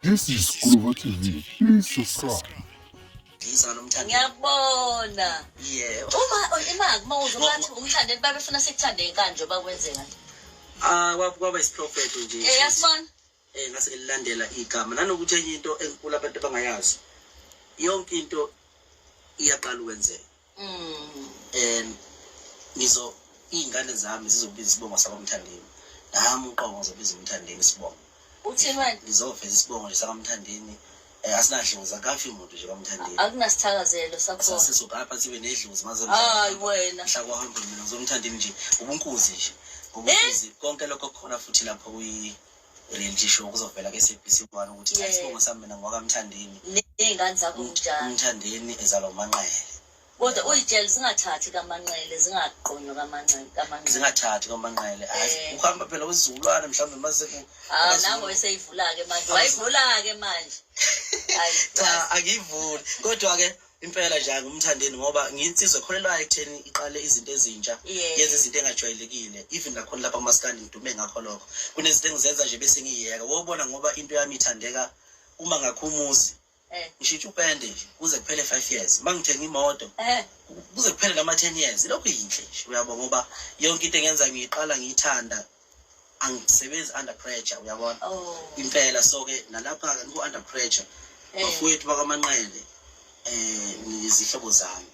This is Kuluva TV. Please subscribe. Ngiyabona. Yeah. Uma uzobathi uMthandeni babefuna sikuthande kanje bakwenzeka. Kwaba isprofeto nje. Yasibona. Ngase lilandela igama nanokuthi enye into enkulu abantu abangayazi. Yonke into iyaqala ukwenzeka. Izingane zami zizobiza isibongo SakwaMthandeni. Nami uqobo ngizobiza uMthandeni isibongo. Uthini manje? Ngizoveza isibongo SakwaMthandeni. Asinahlinza kafi umuntu nje kaMthandeni. Akunasithakazelo sakho. Sisokapha sibe nedlozi maze hayi wena. Mhla kwahamba mina ngizoMthandeni nje ubunkuzi nje. Ubunkuzi konke lokho khona futhi lapho reality show kuzovela ke SABC1 ukuthi isibongo sami mina ngwakaMthandeni. Nezingane zakho njalo. uMthandeni ezalo uManqele. Kodwa uyitshela zingathathi kaManqele zingaqonywa kaManqele. Zingathathi kaManqele. Ukuhamba phela kwesizukulwane mhlawumbe mase ku nango eseyivula ke manje. Wayivula ke manje. Cha angivuli. Kodwa ke impela nje uMthandeni ngoba ngiyinsizwe ekholelwayo ekutheni iqale izinto ezintsha yenze izinto engajwayelekile even nakhona lapha kumaskandi ngidume ngakho lokho kunezinto engizenza nje bese ngiyiyeka wobona ngoba into yami ithandeka uma ngakhumuzi ngishiya upende nje kuze kuphele 5 years mangithenga imoto kuze kuphele nama 10 years lokho yinhle nje uyabona ngoba yonke into engenza ngiyiqala ngiyithanda angisebenzi under pressure uyabona impela so ke nalapha ke ngiku under pressure bafowethu bakaManqele izihlobo zami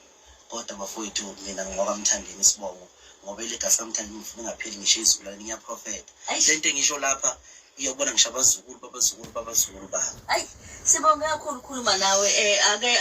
kodwa bafowethu mina ngwakaMthandeni isibongo ngoba ilegasi kaMthandeni ngifuna ngapheli ngisho izukulwane ngiyaprofeta lento engisho lapha iyobona ngisho abazukulu babazukulu baba. Sibonge kakhulu ukukhuluma nawe ake